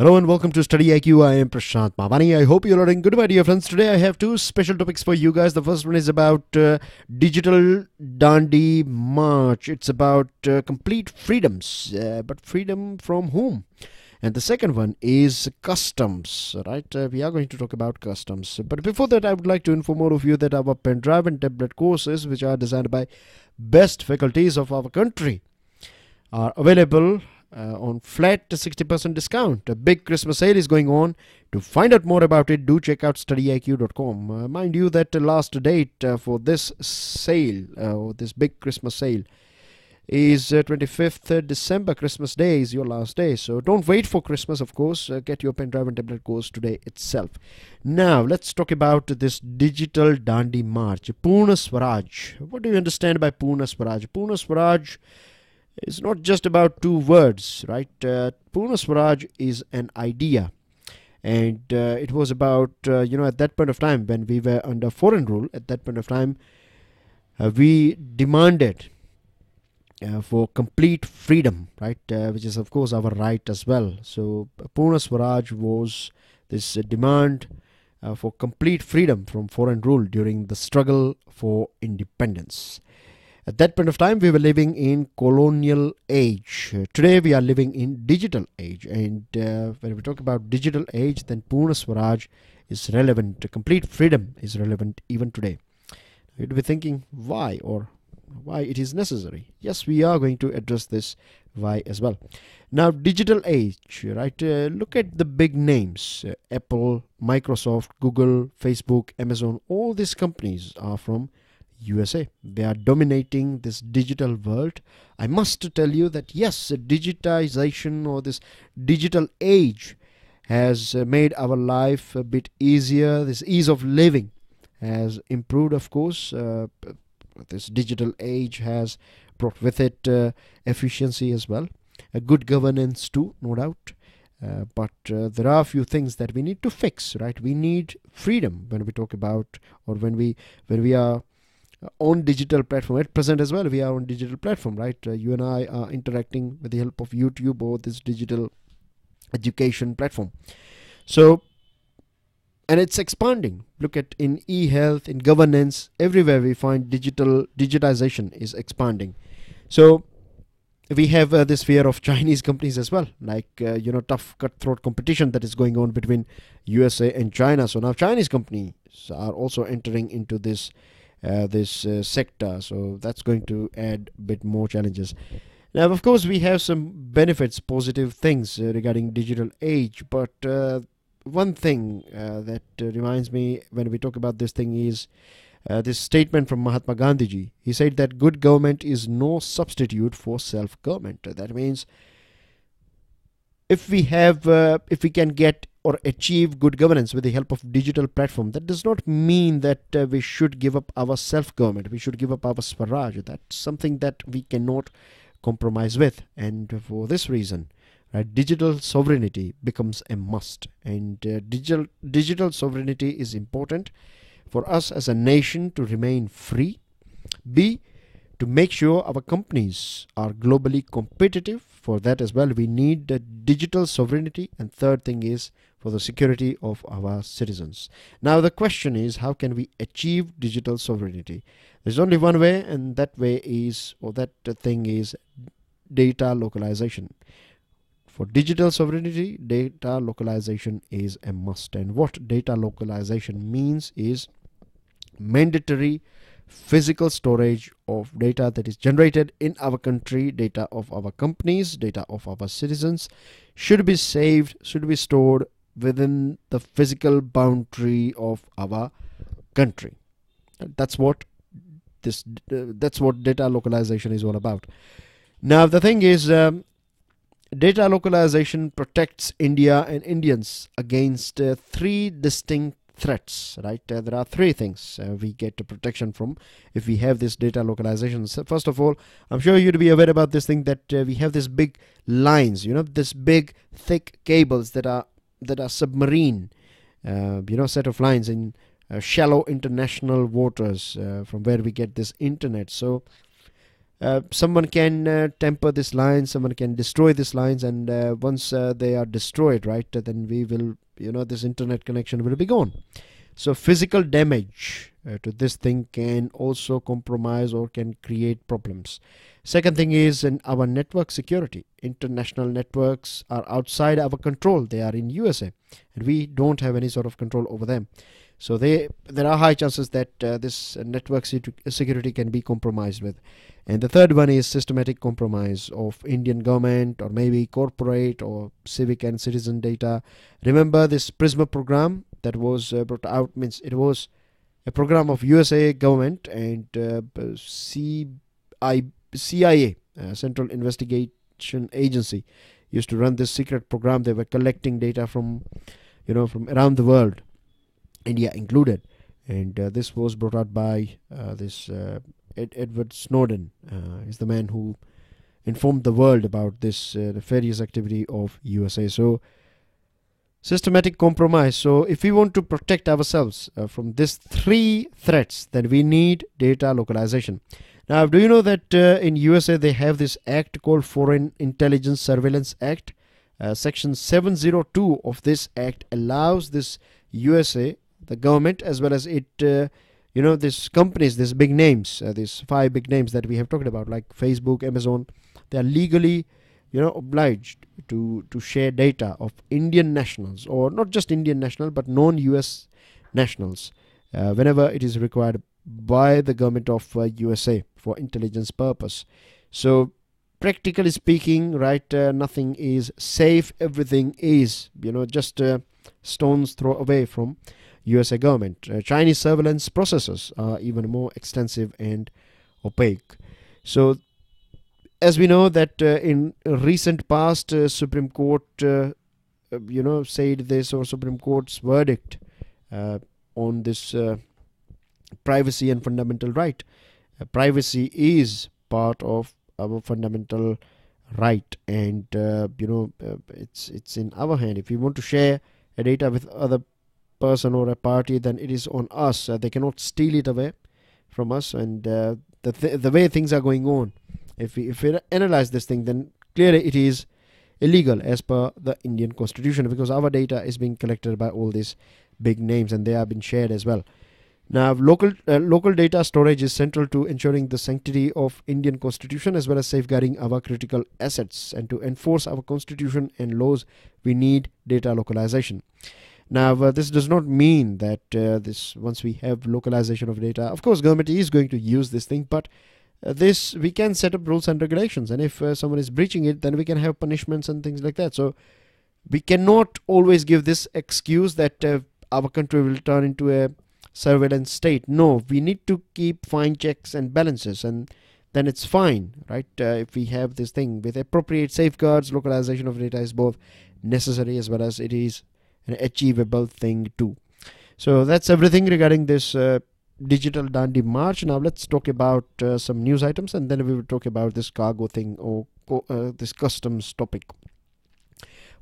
Hello and welcome to StudyIQ. I am Prashant Mavani. I hope you're doing good, my dear friends. Today I have two special topics for you guys. The first one is about Digital Dandi March. It's about complete freedoms, but freedom from whom? And the second one is customs, right? We are going to talk about customs. But before that, I would like to inform all of you that our pen drive and tablet courses, which are designed by best faculties of our country, are available on flat 60% discount. A big Christmas sale is going on. To find out more about it, do check out studyiq.com. Mind you that the last date for this sale, this big Christmas sale, is 25th December. Christmas Day is your last day. So don't wait for Christmas, of course. Get your pen drive and tablet course today itself. Now, let's talk about this Digital Dandi March. Purna Swaraj. What do you understand by Purna Swaraj? Purna Swaraj is not just about two words, right? Purna Swaraj is an idea, and it was about at that point of time when we were under foreign rule. At that point of time, we demanded for complete freedom, right? Which is of course our right as well. So Purna Swaraj was this demand for complete freedom from foreign rule during the struggle for independence. At that point of time, we were living in colonial age. Today, we are living in digital age. And when we talk about digital age, then Purna Swaraj is relevant. Complete freedom is relevant even today. You'd be thinking, why or why it is necessary? Yes, we are going to address this why as well. Now, digital age, right? Look at the big names. Apple, Microsoft, Google, Facebook, Amazon. All these companies are from USA. They are dominating this digital world. I must tell you that yes, digitization or this digital age has made our life a bit easier. This ease of living has improved, of course. This digital age has brought with it efficiency as well, a good governance too, no doubt. But there are a few things that we need to fix, right? We need freedom when we talk about, or when we are on digital platform. At present as well, we are on digital platform, right? You and I are interacting with the help of YouTube or this digital education platform. So, and it's expanding. Look at in e-health, in governance, everywhere we find digitization is expanding. So we have this fear of Chinese companies as well, like tough cutthroat competition that is going on between USA and China. So now Chinese companies are also entering into this sector, so that's going to add a bit more challenges. Now, of course, we have some benefits, positive things regarding digital age, but one thing that reminds me when we talk about this thing is this statement from Mahatma Gandhi ji. He said that good government is no substitute for self-government. That means if we can get or achieve good governance with the help of digital platform, that does not mean that we should give up our self-government. We should give up our Swaraj. That's something that we cannot compromise with. And for this reason, right, digital sovereignty becomes a must. And digital sovereignty is important for us as a nation to remain free. B, to make sure our companies are globally competitive. For that as well, we need the digital sovereignty. And third thing is for the security of our citizens. Now the question is, how can we achieve digital sovereignty? There's only one way, and that way is, or that thing is, data localization. For digital sovereignty, data localization is a must. And what data localization means is mandatory physical storage of data that is generated in our country, data of our companies, data of our citizens should be saved, should be stored within the physical boundary of our country. That's what data localization is all about. Now the thing is, data localization protects India and Indians against three distinct threats, right? There are three things we get protection from if we have this data localization. So first of all, I'm sure you'd be aware about this thing that we have this big lines, this big thick cables that are submarine, set of lines in shallow international waters from where we get this internet. So someone can temper this line, someone can destroy these lines, and once they are destroyed, right, then we will, this internet connection will be gone. So physical damage to this thing can also compromise or can create problems. Second thing is in our network security. International networks are outside our control. They are in USA and we don't have any sort of control over them. So there are high chances that this network security can be compromised with. And the third one is systematic compromise of Indian government or maybe corporate or civic and citizen data. Remember this PRISMA program that was brought out, means it was a program of USA government and CIA, Central Investigation Agency, used to run this secret program. They were collecting data from around the world, India included, and this was brought out by Edward Snowden. Is the man who informed the world about this nefarious activity of USA. So systematic compromise. So if we want to protect ourselves from these three threats, then we need data localization. Now, do you know that in USA they have this act called Foreign Intelligence Surveillance Act? Section 702 of this act allows this USA, the government, as well as it, these companies, these big names, these 5 big names that we have talked about, like Facebook, Amazon, they are legally, obliged to share data of Indian nationals, or not just Indian national, but non-US nationals, whenever it is required by the government of USA for intelligence purpose. So practically speaking, right, nothing is safe. Everything is, just stones throw away from USA government. Chinese surveillance processes are even more extensive and opaque. So as we know that in recent past, Supreme Court, said this, or Supreme Court's verdict on this privacy and fundamental right. Privacy is part of our fundamental right, and it's in our hand. If we want to share a data with other person or a party, then it is on us. They cannot steal it away from us. And the way things are going on, if we analyze this thing, then clearly it is illegal as per the Indian Constitution, because our data is being collected by all these big names and they have been shared as well. Now, local data storage is central to ensuring the sanctity of Indian Constitution as well as safeguarding our critical assets. And to enforce our Constitution and laws, we need data localization. Now, this does not mean that once we have localization of data, of course, government is going to use this thing, but this we can set up rules and regulations, and if someone is breaching it, then we can have punishments and things like that. So we cannot always give this excuse that our country will turn into a surveillance state. No, we need to keep fine checks and balances, and then it's fine, right? If we have this thing with appropriate safeguards, localization of data is both necessary as well as it is an achievable thing too. So that's everything regarding this digital Dandi March. Now let's talk about some news items, and then we will talk about this cargo thing, or this customs topic.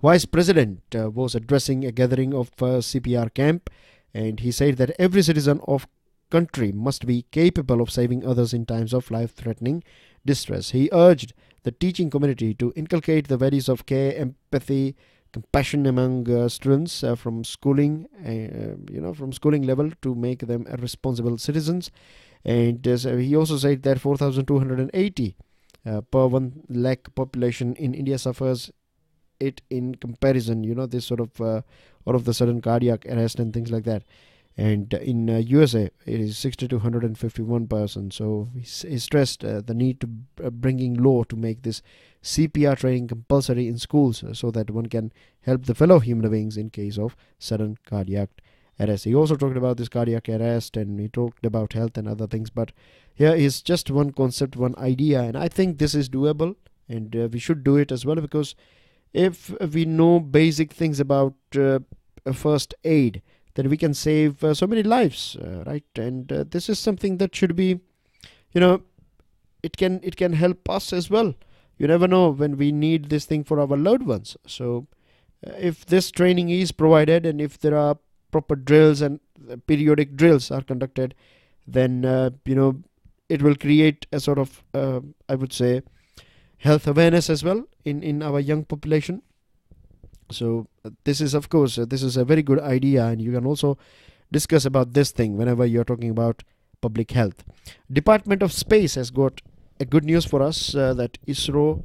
Vice President was addressing a gathering of CPR camp, and he said that every citizen of country must be capable of saving others in times of life-threatening distress. He urged the teaching community to inculcate the values of care, empathy, compassion among students from schooling, from schooling level, to make them responsible citizens. And he also said that 4,280 per 1 lakh population in India suffers it in comparison, this sort of all of the sudden cardiac arrest and things like that. And in USA it is 6,251 persons. So he stressed the need to bringing law to make this CPR training compulsory in schools, so that one can help the fellow human beings in case of sudden cardiac arrest. He also talked about this cardiac arrest, and he talked about health and other things, but here is just one concept, one idea, and I think this is doable, and we should do it as well, because if we know basic things about first aid, then we can save so many lives, right? And this is something that should be, it can help us as well. You never know when we need this thing for our loved ones. So if this training is provided, and if there are proper drills and periodic drills are conducted, then it will create a sort of I would say health awareness as well in our young population. So this is, of course, this is a very good idea, and you can also discuss about this thing whenever you're talking about public health. Department of Space has got a good news for us, that ISRO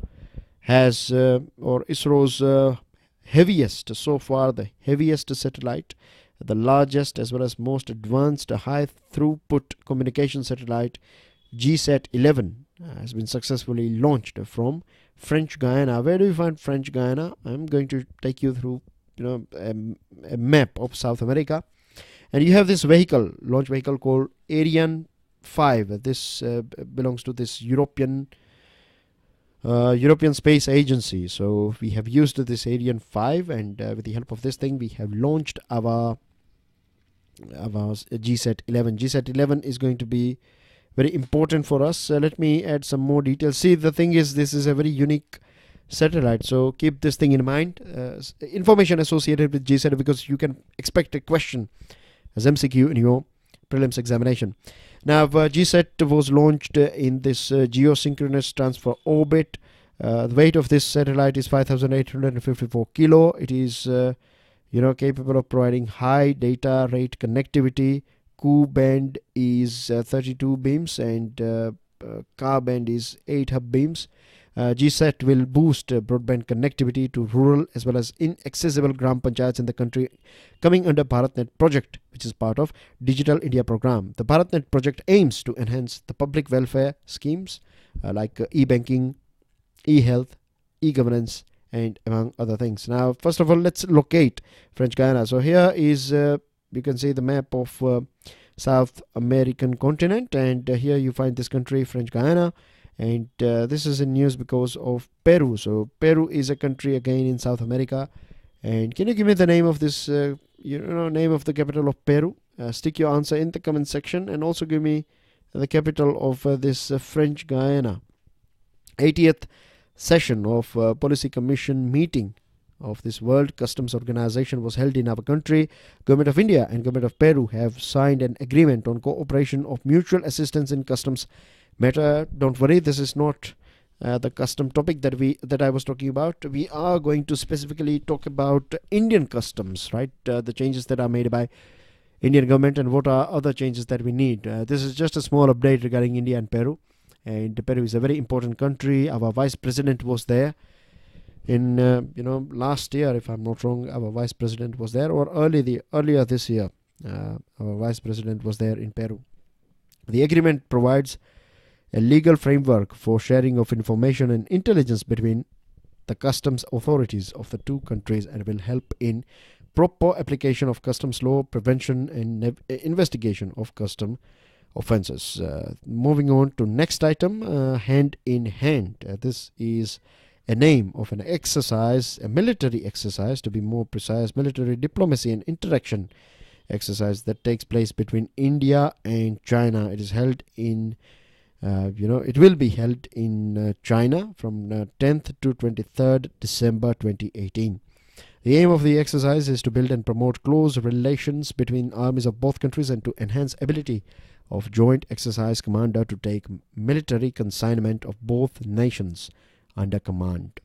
has or ISRO's heaviest so far, the heaviest satellite, the largest as well as most advanced high throughput communication satellite, GSET 11, has been successfully launched from French Guiana. Where do you find French Guiana? I'm going to take you through a map of South America, and you have this vehicle, launch vehicle called Ariane 5. This belongs to this European Space Agency. So we have used this Ariane 5, and with the help of this thing we have launched our GSET 11. GSET 11 is going to be very important for us. Let me add some more details. See, the thing is, this is a very unique satellite, so keep this thing in mind. Information associated with GSET, because you can expect a question as MCQ in your prelims examination. Now, GSET was launched in this geosynchronous transfer orbit. The weight of this satellite is 5,854 kilo. It is capable of providing high data rate connectivity. Ku band is 32 beams, and Ka band is 8 hub beams. GSET will boost broadband connectivity to rural as well as inaccessible gram panchayats in the country, coming under BharatNet project, which is part of Digital India program. The BharatNet project aims to enhance the public welfare schemes like e-banking, e-health, e-governance, and among other things. Now, first of all, let's locate French Guiana. So here is you can see the map of South American continent, and here you find this country, French Guiana, and this is in news because of Peru. So Peru is a country again in South America, and can you give me the name of this name of the capital of Peru? Stick your answer in the comment section, and also give me the capital of this French Guiana. 80th session of Policy Commission meeting of this World Customs Organization was held in our country. Government of India and Government of Peru have signed an agreement on cooperation of mutual assistance in customs matter. Don't worry, this is not the custom topic that I was talking about. We are going to specifically talk about Indian customs, right? The changes that are made by Indian government, and what are other changes that we need. This is just a small update regarding India and Peru. And Peru is a very important country. Our Vice President was there in last year, if I'm not wrong. Our Vice President was there, or earlier this year. Our Vice President was there in Peru. The agreement provides a legal framework for sharing of information and intelligence between the customs authorities of the two countries, and will help in proper application of customs law, prevention and investigation of custom offences. Moving on to next item, hand in hand. This is a name of an exercise, a military exercise to be more precise, military diplomacy and interaction exercise that takes place between India and China. It is held in it will be held in China from 10th to 23rd December 2018. The aim of the exercise is to build and promote close relations between armies of both countries, and to enhance ability of Joint Exercise Commander to take military consignment of both nations under command.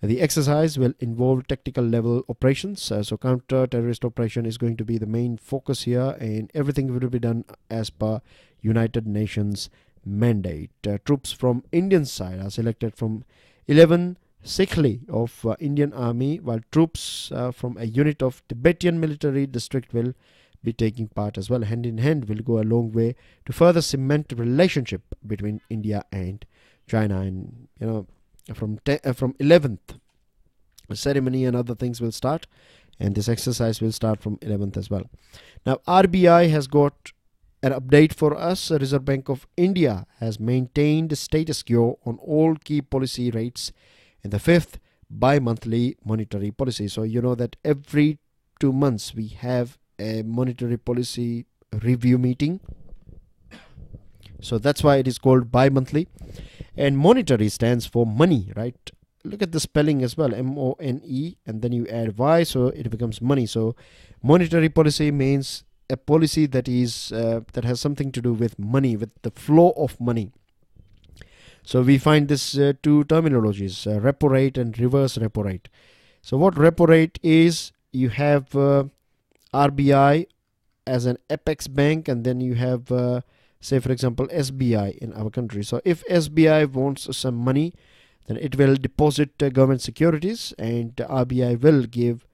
The exercise will involve tactical level operations, so counter-terrorist operation is going to be the main focus here, and everything will be done as per United Nations mandate. Troops from Indian side are selected from 11 Sikhli of Indian Army, while troops from a unit of Tibetan military district will be taking part as well. Hand in hand will go a long way to further cement relationship between India and China. And from 11th, the ceremony and other things will start, and this exercise will start from 11th as well. Now, RBI has got an update for us. Reserve Bank of India has maintained status quo on all key policy rates in the 5th bi-monthly monetary policy. So you know that every 2 months we have a monetary policy review meeting. So that's why it is called bi-monthly. And monetary stands for money, right? Look at the spelling as well, M-O-N-E, and then you add Y, so it becomes money. So monetary policy means a policy that is that has something to do with money, with the flow of money. So we find this two terminologies, repo rate and reverse repo rate. So what repo rate is, you have RBI as an apex bank, and then you have say for example SBI in our country. So if SBI wants some money, then it will deposit government securities, and RBI will give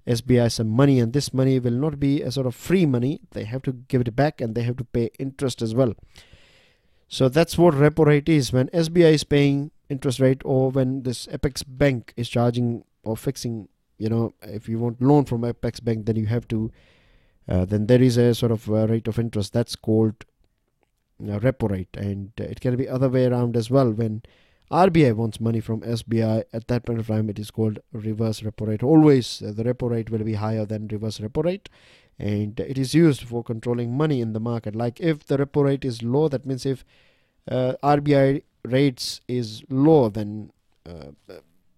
SBI some money, and this money will not be a sort of free money. They have to give it back, and they have to pay interest as well. So that's what repo rate is, when SBI is paying interest rate, or when this apex bank is charging or fixing, if you want loan from apex bank, then you have to then there is a sort of rate of interest that's called repo rate. And it can be other way around as well. When RBI wants money from SBI, at that point of time it is called reverse repo rate. Always the repo rate will be higher than reverse repo rate, and it is used for controlling money in the market. Like if the repo rate is low, that means if RBI rates is low, then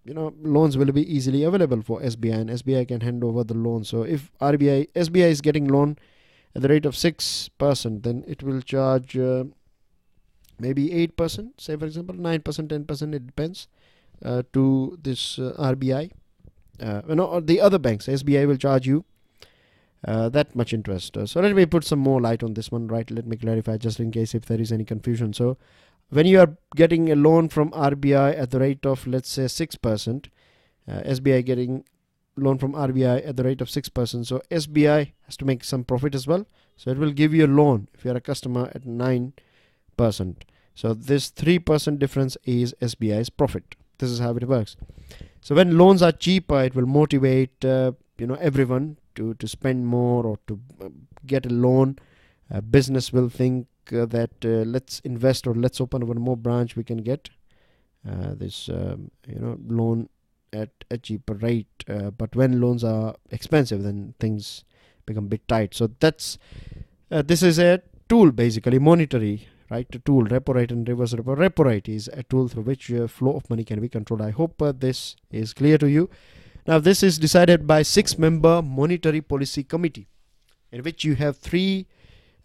loans will be easily available for SBI, and SBI can hand over the loan. So if SBI is getting loan at the rate of 6%, then it will charge maybe 8%, say for example 9%, 10%, it depends, to this RBI. The other banks, SBI will charge you that much interest. So let me put some more light on this one, right? Let me clarify just in case if there is any confusion. So when you are getting a loan from RBI at the rate of, let's say 6%, SBI getting loan from RBI at the rate of 6%, so SBI has to make some profit as well. So it will give you a loan if you are a customer at 9%. So this 3% difference is SBI's profit. This is how it works. So when loans are cheaper, it will motivate everyone to spend more or to get a loan. Business will think that let's invest, or let's open one more branch, we can get this loan at a cheaper rate. But when loans are expensive, then things become a bit tight. So that's this is a tool, basically monetary, right? A tool, repo rate and reverse repo. Repo rate is a tool through which flow of money can be controlled. I hope this is clear to you. Now this is decided by 6-member monetary policy committee, in which you have 3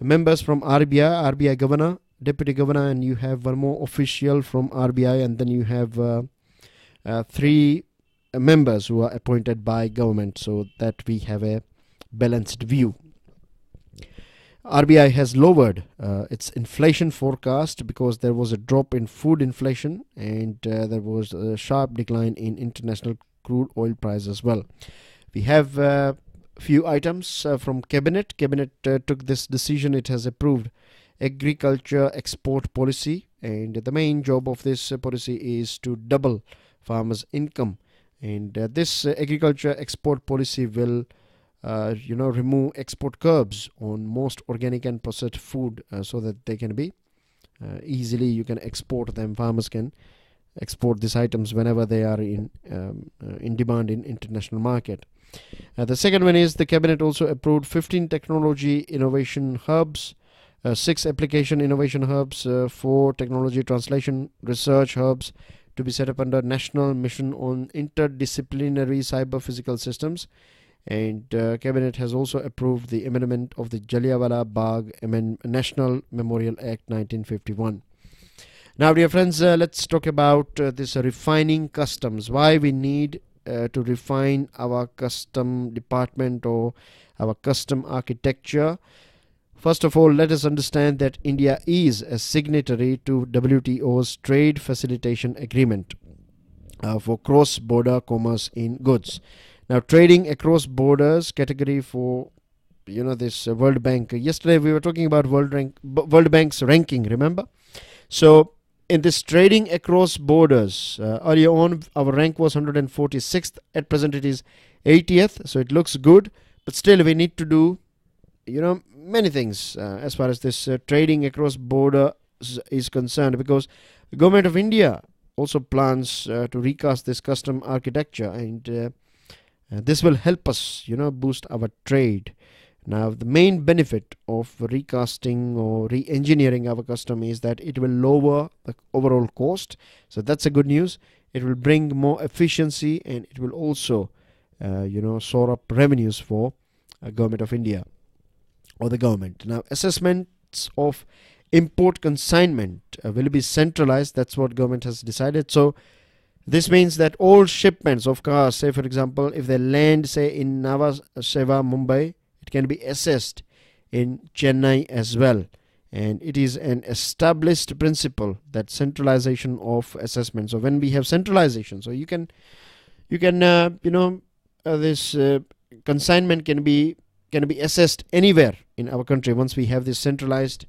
members from RBI governor, deputy governor, and you have one more official from RBI, and then you have 3 members who are appointed by government, so that we have a balanced view. RBI has lowered its inflation forecast because there was a drop in food inflation, and there was a sharp decline in international crude oil price as well. We have few items from cabinet. Cabinet took this decision. It has approved agriculture export policy, and the main job of this policy is to double farmers' income. And this agriculture export policy will remove export curbs on most organic and processed food, so that they can be easily, you can export them. Farmers can export these items whenever they are in demand in international market. The second one is the cabinet also approved 15 technology innovation hubs, 6 application innovation hubs, 4 technology translation research hubs to be set up under National Mission on Interdisciplinary Cyber Physical Systems. And cabinet has also approved the amendment of the Jallianwala Bagh National Memorial Act 1951. Now dear friends, let's talk about this refining customs. Why we need to refine our custom department or our custom architecture. First of all, let us understand that India is a signatory to WTO's Trade Facilitation Agreement for cross-border commerce in goods. Now, trading across borders category for this World Bank. Yesterday we were talking about World Bank's ranking, remember? So in this trading across borders, earlier on our rank was 146th. At present it is 80th. So it looks good, but still we need to do many things as far as this trading across borders is concerned, because the government of India also plans to recast this custom architecture, and this will help us boost our trade. Now the main benefit of recasting or re-engineering our custom is that it will lower the overall cost. So that's a good news. It will bring more efficiency, and it will also soar up revenues for government of India. or the government. Now, assessments of import consignment will be centralized. That's what government has decided. So this means that all shipments of cars, say for example, if they land say in Nhava Sheva, Mumbai, it can be assessed in Chennai as well. And it is an established principle that centralization of assessment. So when we have centralization, so you can this consignment can be assessed anywhere in our country once we have this centralized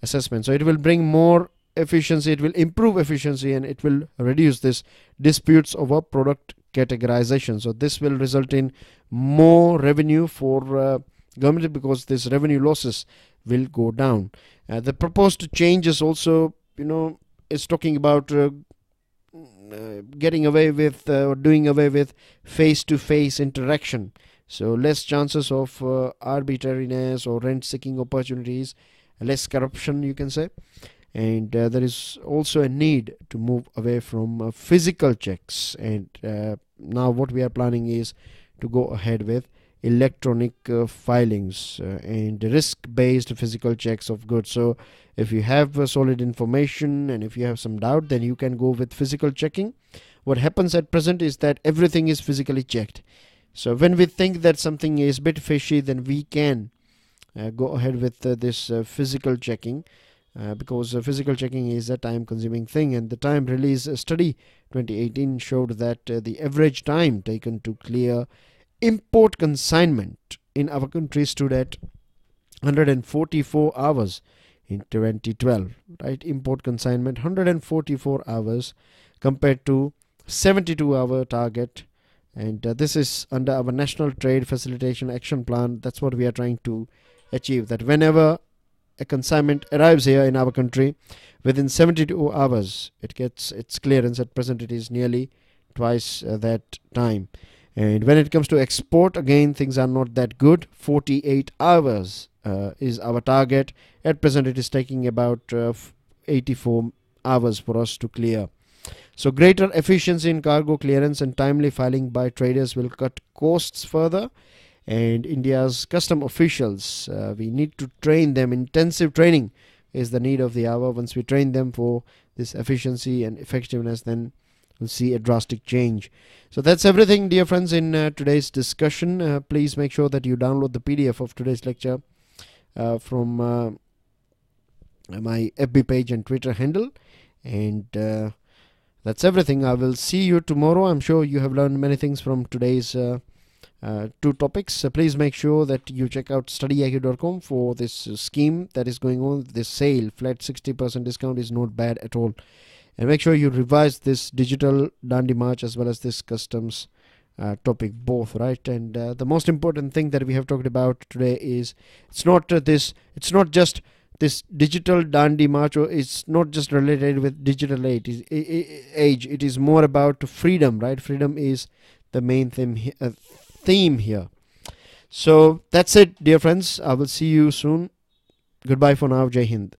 assessment. So it will bring more efficiency, it will improve efficiency, and it will reduce this disputes over product categorization. So this will result in more revenue for government, because this revenue losses will go down. The proposed changes also is talking about getting away with or doing away with face-to-face interaction. So less chances of arbitrariness or rent-seeking opportunities, less corruption, you can say. And there is also a need to move away from physical checks. And now what we are planning is to go ahead with electronic filings and risk-based physical checks of goods. So if you have solid information and if you have some doubt, then you can go with physical checking. What happens at present is that everything is physically checked. So when we think that something is a bit fishy, then we can go ahead with this physical checking, because physical checking is a time-consuming thing. And the time release study 2018 showed that the average time taken to clear import consignment in our country stood at 144 hours in 2012, right? Import consignment 144 hours compared to 72-hour target. And this is under our National Trade Facilitation Action Plan. That's what we are trying to achieve, that whenever a consignment arrives here in our country, within 72 hours it gets its clearance. At present it is nearly twice that time. And when it comes to export, again things are not that good. 48 hours is our target. At present it is taking about 84 hours for us to clear. So greater efficiency in cargo clearance and timely filing by traders will cut costs further. And India's custom officials, we need to train them. Intensive training is the need of the hour. Once we train them for this efficiency and effectiveness, then we'll see a drastic change. So that's everything, dear friends, in today's discussion. Please make sure that you download the PDF of today's lecture from my FB page and Twitter handle. And that's everything. I will see you tomorrow. I'm sure you have learned many things from today's two topics. Please make sure that you check out StudyIQ.com for this scheme that is going on. This sale, flat 60% discount, is not bad at all. And make sure you revise this digital Dandi March as well as this customs topic, both, right? And the most important thing that we have talked about today is it's not just this digital Dandi March, or it's not just related with digital age. It is more about freedom, right? Freedom is the main theme here. So that's it, dear friends. I will see you soon. Goodbye for now. Jai Hind.